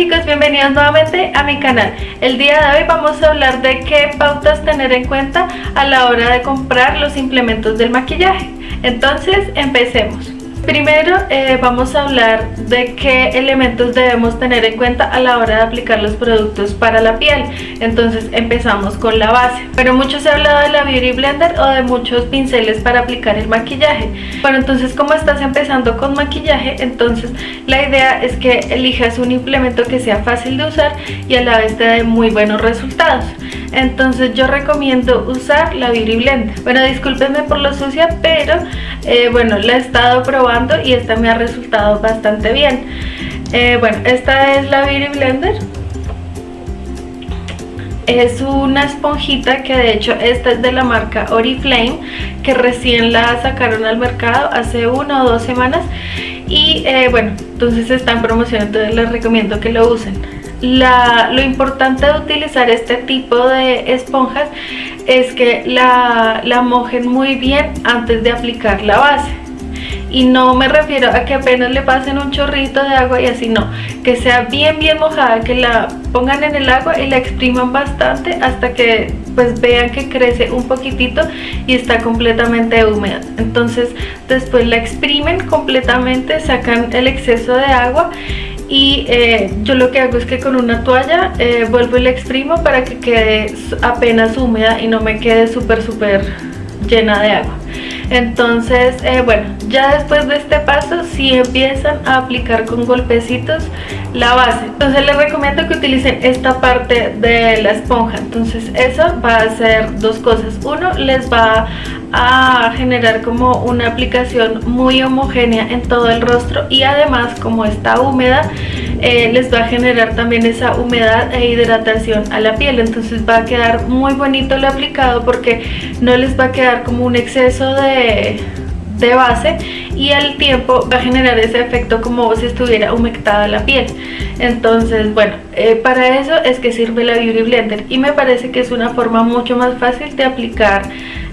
chicos, bienvenidos nuevamente a mi canal. El día de hoy vamos a hablar de qué pautas tener en cuenta a la hora de comprar los implementos del maquillaje. Entonces, empecemos. Primero vamos a hablar de qué elementos debemos tener en cuenta a la hora de aplicar los productos para la piel. Entonces empezamos con la base. Pero mucho se ha hablado de la Beauty Blender o de muchos pinceles para aplicar el maquillaje. Bueno, entonces como estás empezando con maquillaje, entonces la idea es que elijas un implemento que sea fácil de usar y a la vez te dé muy buenos resultados. Entonces yo recomiendo usar la Beauty Blender. Bueno, discúlpenme por lo sucia, pero bueno, la he estado probando y esta me ha resultado bastante bien. Bueno, esta es la Beauty Blender. Es una esponjita que de hecho esta es de la marca Oriflame, que recién la sacaron al mercado hace 1 o 2 semanas. Y bueno, entonces está en promoción, entonces les recomiendo que lo usen. Lo importante de utilizar este tipo de esponjas es que la mojen muy bien antes de aplicar la base. Y no me refiero a que apenas le pasen un chorrito de agua y así, no, que sea bien mojada, que la pongan en el agua y la expriman bastante hasta que pues vean que crece un poquitito y está completamente húmeda. Entonces después la exprimen completamente, sacan el exceso de agua y yo lo que hago es que con una toalla vuelvo y la exprimo para que quede apenas húmeda y no me quede súper llena de agua. Entonces bueno, ya después de este paso sí empiezan a aplicar con golpecitos la base. Entonces les recomiendo que utilicen esta parte de la esponja. Entonces eso va a hacer dos cosas. Uno, les va a generar como una aplicación muy homogénea en todo el rostro, y además como está húmeda les va a generar también esa humedad e hidratación a la piel. Entonces va a quedar muy bonito el aplicado porque no les va a quedar como un exceso de base, y al tiempo va a generar ese efecto como si estuviera humectada la piel. Entonces bueno, para eso es que sirve la Beauty Blender, y me parece que es una forma mucho más fácil de aplicar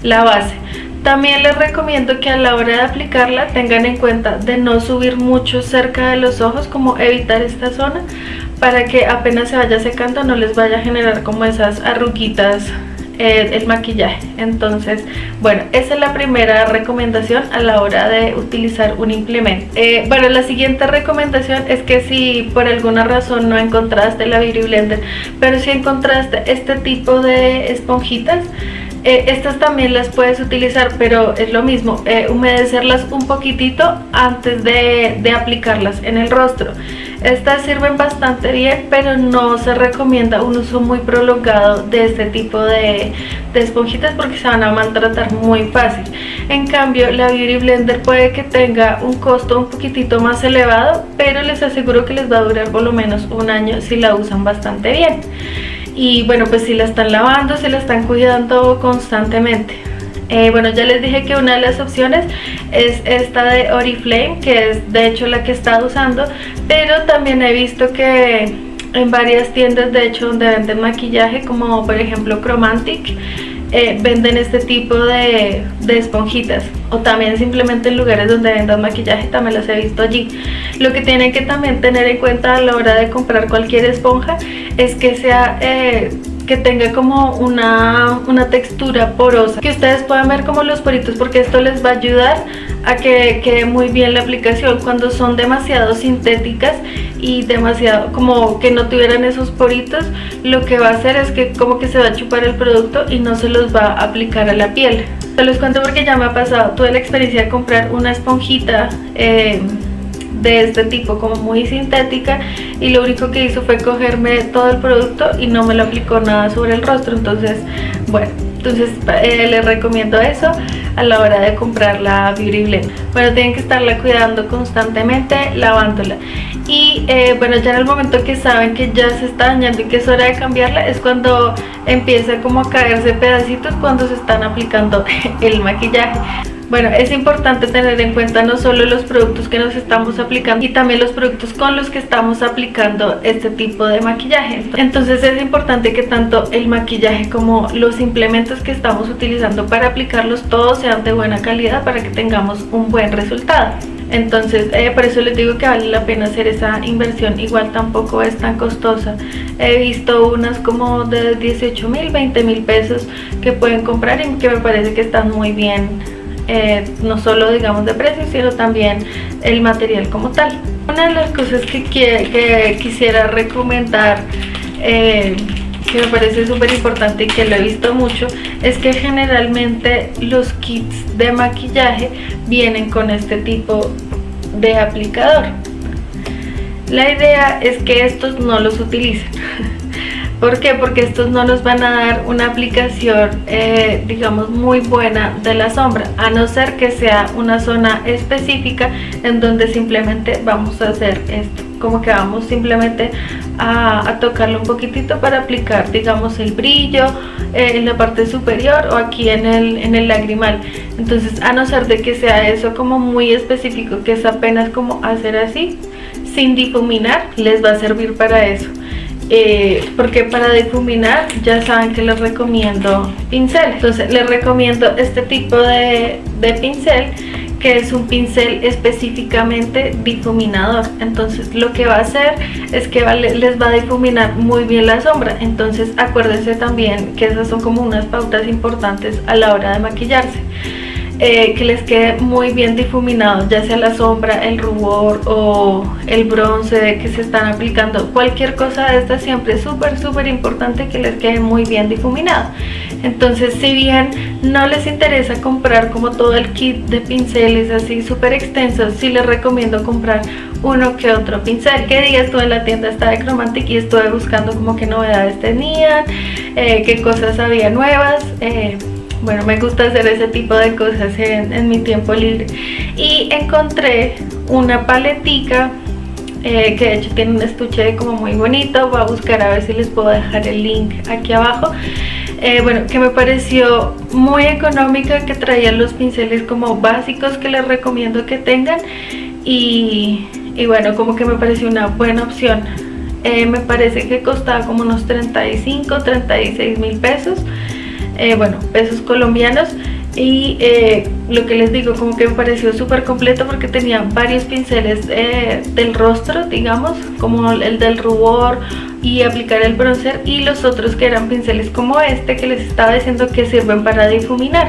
la base. También les recomiendo que a la hora de aplicarla tengan en cuenta de no subir mucho cerca de los ojos, como evitar esta zona, para que apenas se vaya secando no les vaya a generar como esas arruguitas el maquillaje. Entonces bueno, esa es la primera recomendación a la hora de utilizar un implemento. Bueno, la siguiente recomendación es que si por alguna razón no encontraste la Beauty Blender, pero si encontraste este tipo de esponjitas, estas también las puedes utilizar, pero es lo mismo, humedecerlas un poquitito antes de aplicarlas en el rostro. Estas sirven bastante bien, pero no se recomienda un uso muy prolongado de este tipo de esponjitas porque se van a maltratar muy fácil. En cambio, la Beauty Blender puede que tenga un costo un poquitito más elevado, pero les aseguro que les va a durar por lo menos 1 año si la usan bastante bien. Y bueno, pues si la están lavando, si la están cuidando constantemente. Bueno, ya les dije que una de las opciones es esta de Oriflame, que es de hecho la que he estado usando, pero también he visto que en varias tiendas de hecho donde venden maquillaje, como por ejemplo Chromantic, venden este tipo de esponjitas, o también simplemente en lugares donde vendan maquillaje también las he visto allí. Lo que tienen que también tener en cuenta a la hora de comprar cualquier esponja es que sea que tenga como una textura porosa, que ustedes puedan ver como los poritos, porque esto les va a ayudar a que quede muy bien la aplicación. Cuando son demasiado sintéticas y demasiado como que no tuvieran esos poritos, lo que va a hacer es que como que se va a chupar el producto y no se los va a aplicar a la piel. Se los cuento porque ya me ha pasado. Tuve la experiencia de comprar una esponjita de este tipo como muy sintética, y lo único que hizo fue cogerme todo el producto y no me lo aplicó nada sobre el rostro. Entonces bueno, les recomiendo eso a la hora de comprar la Beauty Blender. Bueno, tienen que estarla cuidando constantemente, lavándola. Y bueno, ya en el momento que saben que ya se está dañando y que es hora de cambiarla, es cuando empieza como a caerse pedacitos cuando se están aplicando el maquillaje. Bueno, es importante tener en cuenta no solo los productos que nos estamos aplicando, y también los productos con los que estamos aplicando este tipo de maquillaje. Entonces es importante que tanto el maquillaje como los implementos que estamos utilizando para aplicarlos todos sean de buena calidad para que tengamos un buen resultado. Entonces por eso les digo que vale la pena hacer esa inversión. Igual tampoco es tan costosa. He visto unas como de 18.000, 20.000 pesos que pueden comprar y que me parece que están muy bien, no solo digamos de precio, sino también el material como tal. Una de las cosas que quisiera recomendar, que me parece súper importante y que lo he visto mucho, es que generalmente los kits de maquillaje vienen con este tipo de aplicador. La idea es que estos no los utilicen. ¿Por qué? Porque estos no nos van a dar una aplicación, digamos, muy buena de la sombra, a no ser que sea una zona específica en donde simplemente vamos a hacer esto, como que vamos simplemente a tocarlo un poquitito para aplicar, digamos, el brillo en la parte superior o aquí en el lagrimal. Entonces, a no ser de que sea eso como muy específico, que es apenas como hacer así, sin difuminar, les va a servir para eso. Porque para difuminar ya saben que les recomiendo pincel. Entonces les recomiendo este tipo de pincel, que es un pincel específicamente difuminador. Entonces lo que va a hacer es que les va a difuminar muy bien la sombra. Entonces acuérdense también que esas son como unas pautas importantes a la hora de maquillarse. Que les quede muy bien difuminado, ya sea la sombra, el rubor o el bronce que se están aplicando. Cualquier cosa de estas siempre es súper importante que les quede muy bien difuminado. Entonces, si bien no les interesa comprar como todo el kit de pinceles así súper extensos, sí les recomiendo comprar uno que otro pincel. Que día estuve en la tienda esta de Chromantic y estuve buscando como qué novedades tenían, qué cosas había nuevas. Bueno, me gusta hacer ese tipo de cosas en mi tiempo libre. Y encontré una paletica que de hecho tiene un estuche como muy bonito. Voy a buscar a ver si les puedo dejar el link aquí abajo. Bueno, que me pareció muy económica, que traía los pinceles como básicos que les recomiendo que tengan. Y bueno, como que me pareció una buena opción. Me parece que costaba como unos 35, 36 mil pesos. Bueno, pesos colombianos. Y lo que les digo, como que me pareció súper completo porque tenía varios pinceles del rostro, digamos, como el del rubor y aplicar el bronzer, y los otros que eran pinceles como este que les estaba diciendo que sirven para difuminar.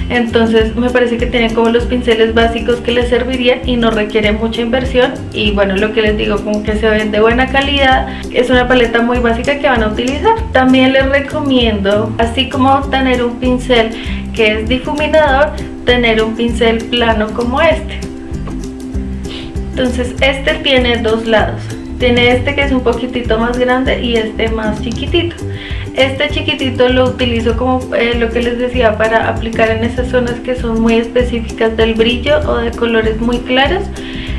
Entonces me parece que tienen como los pinceles básicos que les servirían y no requiere mucha inversión. Y bueno, lo que les digo, como que se ven de buena calidad. Es una paleta muy básica que van a utilizar. También les recomiendo, así como tener un pincel que es difuminador, tener un pincel plano como este. Entonces este tiene dos lados. Tiene este que es un poquitito más grande y este más chiquitito. Este chiquitito lo utilizo como lo que les decía, para aplicar en esas zonas que son muy específicas del brillo o de colores muy claros.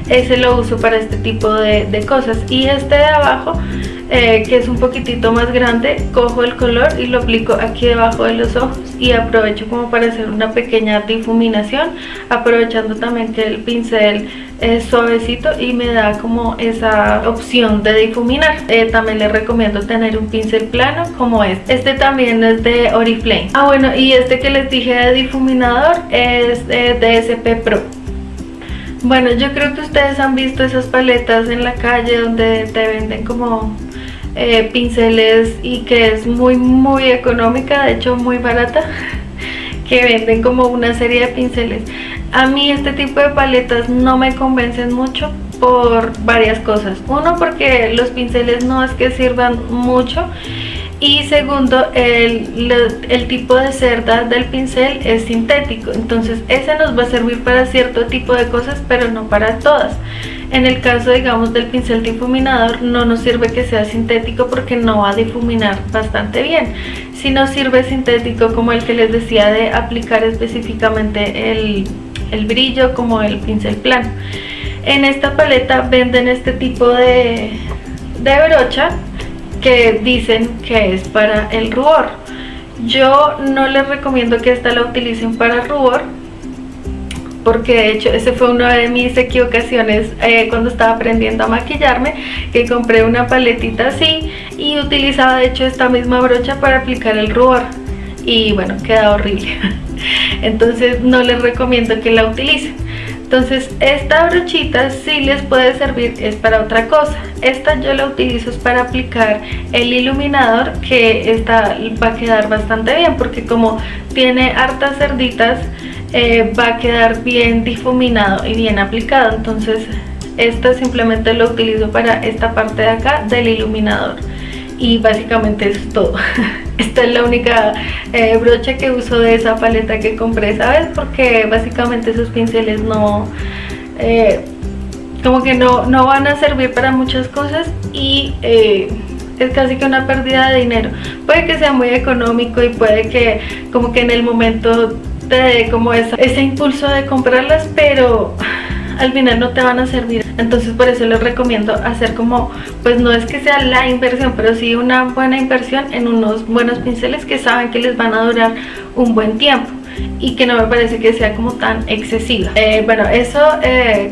Ese lo uso para este tipo de cosas. Y este de abajo, que es un poquitito más grande, cojo el color y lo aplico aquí debajo de los ojos y aprovecho como para hacer una pequeña difuminación, aprovechando también que el pincel es suavecito y me da como esa opción de difuminar. También les recomiendo tener un pincel plano como este. Este también es de Oriflame. Ah, bueno, y este que les dije de difuminador es de DSP Pro. Bueno, yo creo que ustedes han visto esas paletas en la calle donde te venden como pinceles y que es muy económica, de hecho muy barata, que venden como una serie de pinceles. A mí este tipo de paletas no me convencen mucho por varias cosas. Uno, porque los pinceles no es que sirvan mucho. Y segundo, el tipo de cerda del pincel es sintético. Entonces ese nos va a servir para cierto tipo de cosas, pero no para todas. En el caso, digamos, del pincel difuminador, no nos sirve que sea sintético porque no va a difuminar bastante bien. Si nos sirve sintético, como el que les decía, de aplicar específicamente el brillo, como el pincel plano. En esta paleta venden este tipo de brocha que dicen que es para el rubor. Yo no les recomiendo que esta la utilicen para rubor, porque de hecho ese fue una de mis equivocaciones cuando estaba aprendiendo a maquillarme, que compré una paletita así y utilizaba de hecho esta misma brocha para aplicar el rubor y bueno, queda horrible. Entonces no les recomiendo que la utilicen. Entonces esta brochita sí les puede servir, es para otra cosa. Esta yo la utilizo es para aplicar el iluminador, que esta va a quedar bastante bien porque como tiene hartas cerditas, va a quedar bien difuminado y bien aplicado. Entonces esta simplemente lo utilizo para esta parte de acá del iluminador y básicamente eso es todo. Esta es la única brocha que uso de esa paleta que compré esa vez, porque básicamente esos pinceles no como que no van a servir para muchas cosas y es casi que una pérdida de dinero. Puede que sea muy económico y puede que como que en el momento te dé como ese impulso de comprarlas, pero al final no te van a servir. Entonces por eso les recomiendo hacer como, pues no es que sea la inversión, pero sí una buena inversión en unos buenos pinceles que saben que les van a durar un buen tiempo y que no me parece que sea como tan excesiva. Bueno, eso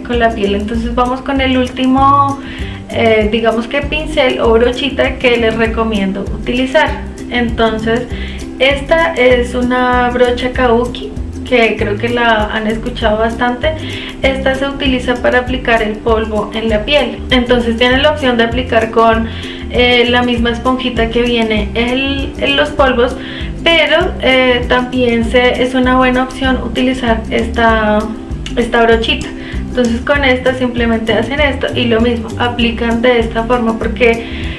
con la piel. Entonces vamos con el último, digamos que pincel o brochita que les recomiendo utilizar. Entonces esta es una brocha Kabuki, que creo que la han escuchado bastante. Esta se utiliza para aplicar el polvo en la piel. Entonces tienen la opción de aplicar con la misma esponjita que viene en los polvos, pero también es una buena opción utilizar esta brochita. Entonces con esta simplemente hacen esto y lo mismo, aplican de esta forma, porque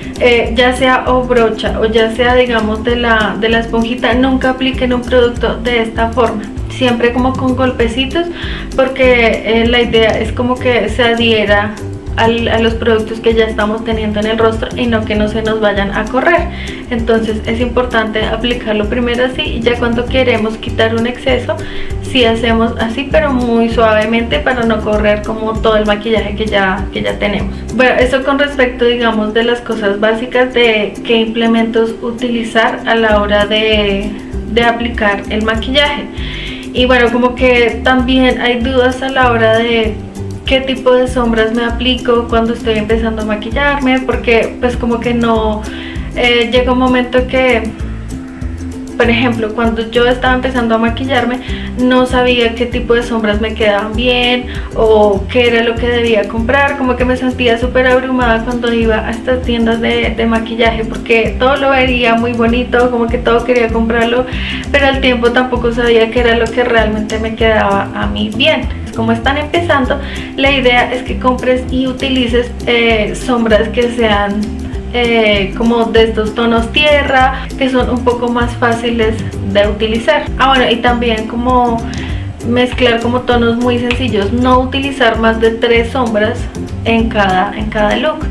ya sea o brocha o ya sea digamos de la esponjita, nunca apliquen un producto de esta forma, siempre como con golpecitos, porque la idea es como que se adhiera a los productos que ya estamos teniendo en el rostro y no que no se nos vayan a correr. Entonces es importante aplicarlo primero así y ya cuando queremos quitar un exceso, sí hacemos así pero muy suavemente para no correr como todo el maquillaje que ya tenemos. Bueno, eso con respecto digamos de las cosas básicas de qué implementos utilizar a la hora de aplicar el maquillaje. Y bueno, como que también hay dudas a la hora de qué tipo de sombras me aplico cuando estoy empezando a maquillarme, porque pues como que no llega un momento que, por ejemplo, cuando yo estaba empezando a maquillarme no sabía qué tipo de sombras me quedaban bien o qué era lo que debía comprar. Como que me sentía súper abrumada cuando iba a estas tiendas de maquillaje, porque todo lo veía muy bonito, como que todo quería comprarlo, pero al tiempo tampoco sabía qué era lo que realmente me quedaba a mí bien. Como están empezando, la idea es que compres y utilices sombras que sean como de estos tonos tierra, que son un poco más fáciles de utilizar. Bueno, y también como mezclar como tonos muy sencillos, no utilizar más de 3 sombras en cada look,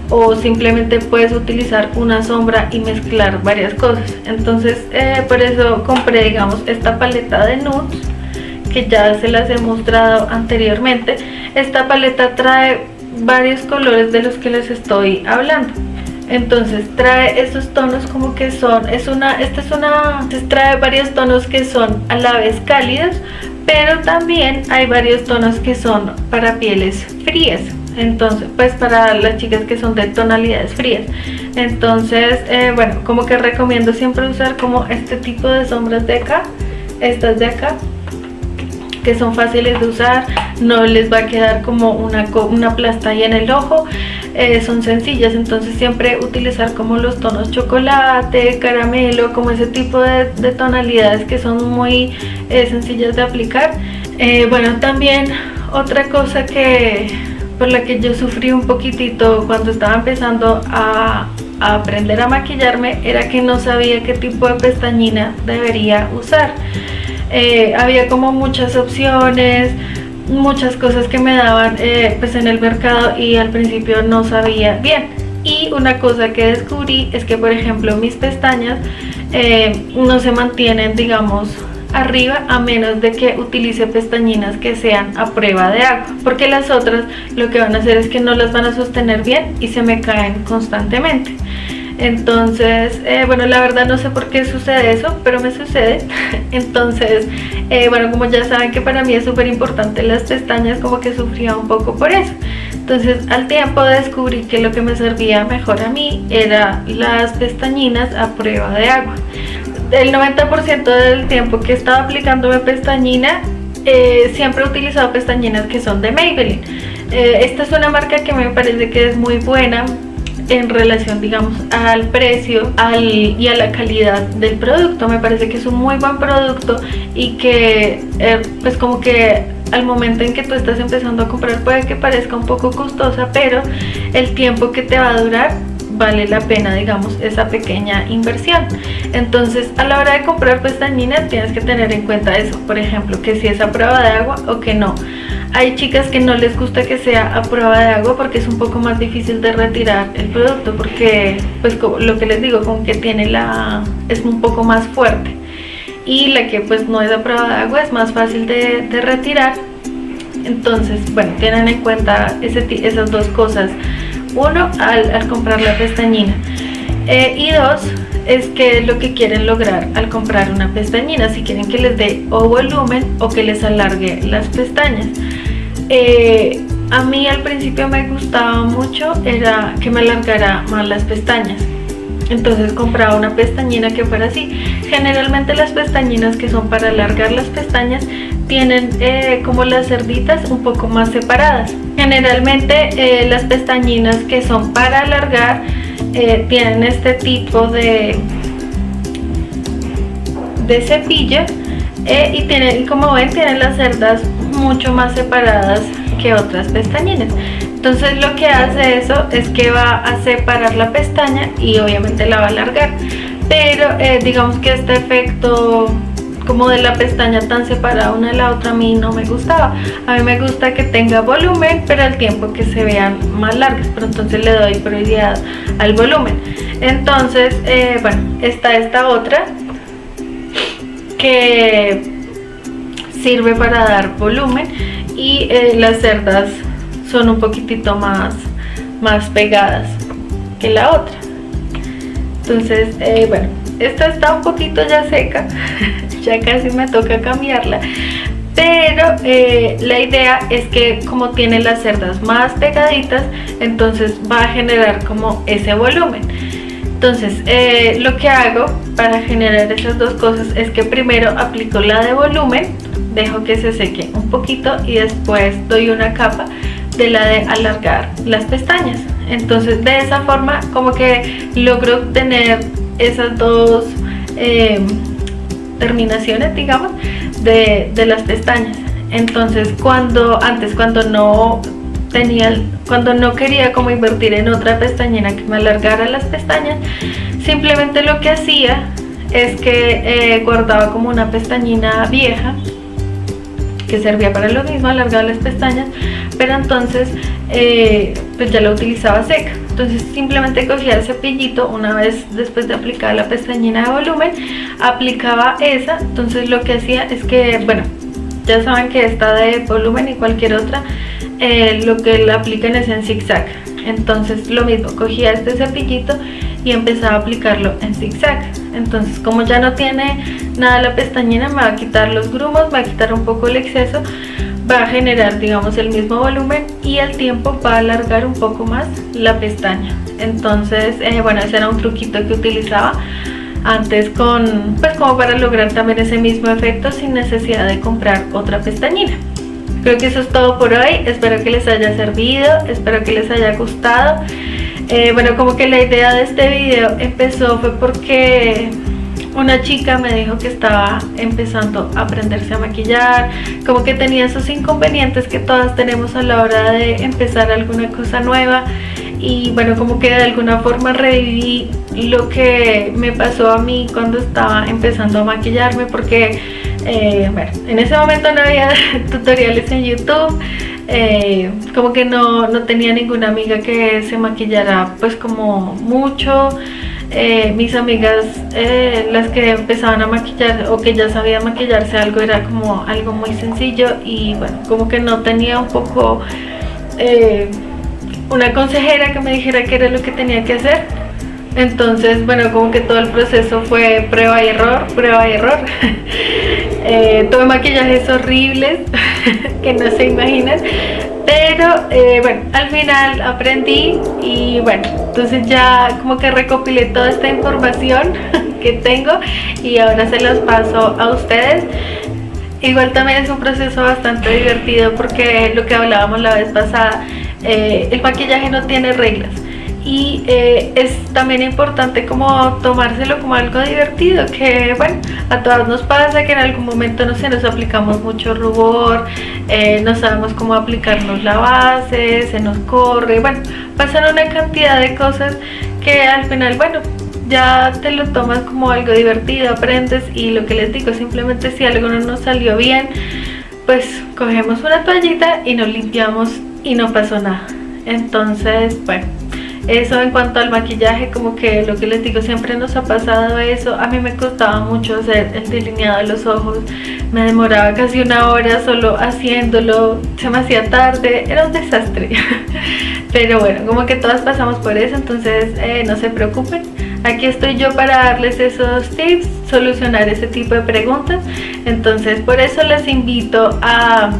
o simplemente puedes utilizar una sombra y mezclar varias cosas. Entonces por eso compré digamos esta paleta de nudes, que ya se las he mostrado anteriormente. Esta paleta trae varios colores de los que les estoy hablando. Entonces trae esos tonos como que son, trae varios tonos que son a la vez cálidos, pero también hay varios tonos que son para pieles frías. Entonces pues para las chicas que son de tonalidades frías. Entonces bueno, como que recomiendo siempre usar como este tipo de sombras de acá, estas de acá, que son fáciles de usar, no les va a quedar como una plasta ahí en el ojo, son sencillas. Entonces siempre utilizar como los tonos chocolate, caramelo, como ese tipo de tonalidades que son muy sencillas de aplicar. Bueno, también otra cosa por la que yo sufrí un poquitito cuando estaba empezando a aprender a maquillarme era que no sabía qué tipo de pestañina debería usar. Había como muchas opciones, muchas cosas que me daban pues en el mercado, y al principio no sabía bien. Y una cosa que descubrí es que por ejemplo mis pestañas no se mantienen digamos arriba a menos de que utilice pestañinas que sean a prueba de agua, porque las otras lo que van a hacer es que no las van a sostener bien y se me caen constantemente. Entonces bueno, la verdad no sé por qué sucede eso, pero me sucede. Entonces bueno, como ya saben que para mí es súper importante las pestañas, como que sufría un poco por eso. Entonces al tiempo descubrí que lo que me servía mejor a mí era las pestañinas a prueba de agua. El 90% del tiempo que estaba aplicándome pestañina siempre he utilizado pestañinas que son de Maybelline. Esta es una marca que me parece que es muy buena en relación, digamos, al precio y a la calidad del producto. Me parece que es un muy buen producto y que pues como que al momento en que tú estás empezando a comprar puede que parezca un poco costosa, pero el tiempo que te va a durar vale la pena, digamos, esa pequeña inversión. Entonces, a la hora de comprar pestañinas tienes que tener en cuenta eso, por ejemplo, que si es a prueba de agua o que no. Hay chicas que no les gusta que sea a prueba de agua porque es un poco más difícil de retirar el producto, porque pues lo que les digo, como que tiene es un poco más fuerte, y la que pues no es a prueba de agua es más fácil de retirar. Entonces, bueno, tienen en cuenta esas dos cosas. Uno, al comprar la pestañina, y dos, es que es lo que quieren lograr al comprar una pestañina, si quieren que les dé o volumen o que les alargue las pestañas. A mí al principio me gustaba mucho era que me alargara más las pestañas, entonces compraba una pestañina que fuera así. Generalmente las pestañinas que son para alargar las pestañas tienen como las cerditas un poco más separadas. Generalmente las pestañinas que son para alargar tienen este tipo de cepillo, y como ven tienen las cerdas mucho más separadas que otras pestañinas. Entonces lo que hace eso es que va a separar la pestaña y obviamente la va a alargar, pero digamos que este efecto como de la pestaña tan separada una de la otra a mí no me gustaba. A mí me gusta que tenga volumen, pero al tiempo que se vean más largas, pero entonces le doy prioridad al volumen. Entonces bueno, está esta otra que sirve para dar volumen, y las cerdas son un poquitito más pegadas que la otra. Entonces bueno, esta está un poquito ya seca, ya casi me toca cambiarla, pero la idea es que como tiene las cerdas más pegaditas, entonces va a generar como ese volumen. Entonces lo que hago para generar esas dos cosas es que primero aplico la de volumen, dejo que se seque un poquito y después doy una capa de la de alargar las pestañas. Entonces de esa forma como que logro tener esas dos terminaciones, digamos, de las pestañas. Entonces cuando no quería como invertir en otra pestañina que me alargara las pestañas, simplemente lo que hacía es que guardaba como una pestañina vieja que servía para lo mismo, alargar las pestañas, pero entonces pues ya la utilizaba seca. Entonces simplemente cogía el cepillito una vez después de aplicar la pestañina de volumen, aplicaba esa. Entonces lo que hacía es que, bueno, ya saben que esta de volumen y cualquier otra lo que la aplican es en zigzag. Entonces lo mismo, cogía este cepillito y empezaba a aplicarlo en zigzag. Entonces como ya no tiene nada la pestañina, me va a quitar los grumos, me va a quitar un poco el exceso, va a generar, digamos, el mismo volumen, y al tiempo va a alargar un poco más la pestaña. Entonces bueno, ese era un truquito que utilizaba antes pues como para lograr también ese mismo efecto sin necesidad de comprar otra pestañina. Creo que eso es todo por hoy, espero que les haya servido, espero que les haya gustado. Bueno, como que la idea de este video fue porque una chica me dijo que estaba empezando a aprenderse a maquillar, como que tenía esos inconvenientes que todas tenemos a la hora de empezar alguna cosa nueva, y bueno, como que de alguna forma reviví lo que me pasó a mí cuando estaba empezando a maquillarme, porque bueno, en ese momento no había tutoriales en YouTube, como que no tenía ninguna amiga que se maquillara pues como mucho. Mis amigas, las que empezaban a maquillar o que ya sabían maquillarse algo, era como algo muy sencillo, y bueno, como que no tenía un poco una consejera que me dijera qué era lo que tenía que hacer. Entonces bueno, como que todo el proceso fue prueba y error, prueba y error. Tuve maquillajes horribles que no se imaginan, pero bueno, al final aprendí, y bueno, entonces ya como que recopilé toda esta información que tengo y ahora se las paso a ustedes. Igual también es un proceso bastante divertido porque lo que hablábamos la vez pasada, el maquillaje no tiene reglas. Y es también importante como tomárselo como algo divertido, que bueno, a todas nos pasa que en algún momento no sé, nos aplicamos mucho rubor, no sabemos cómo aplicarnos la base, se nos corre, bueno, pasan una cantidad de cosas que al final, bueno, ya te lo tomas como algo divertido, aprendes, y lo que les digo, simplemente si algo no nos salió bien, pues cogemos una toallita y nos limpiamos y no pasó nada. Entonces, bueno, eso en cuanto al maquillaje, como que lo que les digo, siempre nos ha pasado eso. A mí me costaba mucho hacer el delineado de los ojos, me demoraba casi una hora solo haciéndolo, se me hacía tarde, era un desastre. Pero bueno, como que todas pasamos por eso, entonces no se preocupen. Aquí estoy yo para darles esos tips, solucionar ese tipo de preguntas. Entonces por eso les invito a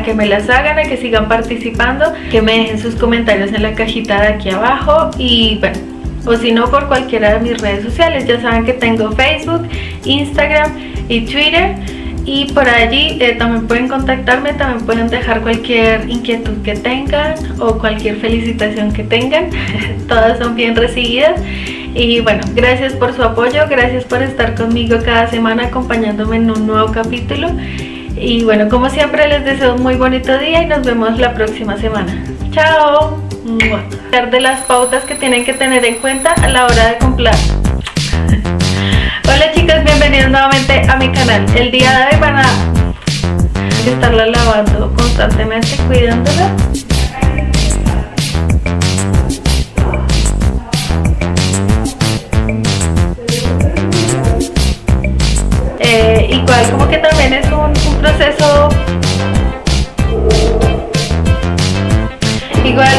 que me las hagan, a que sigan participando, que me dejen sus comentarios en la cajita de aquí abajo, y bueno, o si no, por cualquiera de mis redes sociales. Ya saben que tengo Facebook, Instagram y Twitter, y por allí también pueden contactarme, también pueden dejar cualquier inquietud que tengan o cualquier felicitación que tengan. Todas son bien recibidas. Y bueno, gracias por su apoyo, gracias por estar conmigo cada semana acompañándome en un nuevo capítulo. Y bueno, como siempre les deseo un muy bonito día y nos vemos la próxima semana. ¡Chao! Hablar de las pautas que tienen que tener en cuenta a la hora de comprar. Hola chicas, bienvenidos nuevamente a mi canal. El día de hoy van a estarla lavando constantemente, cuidándola. Igual como que también es un proceso, igual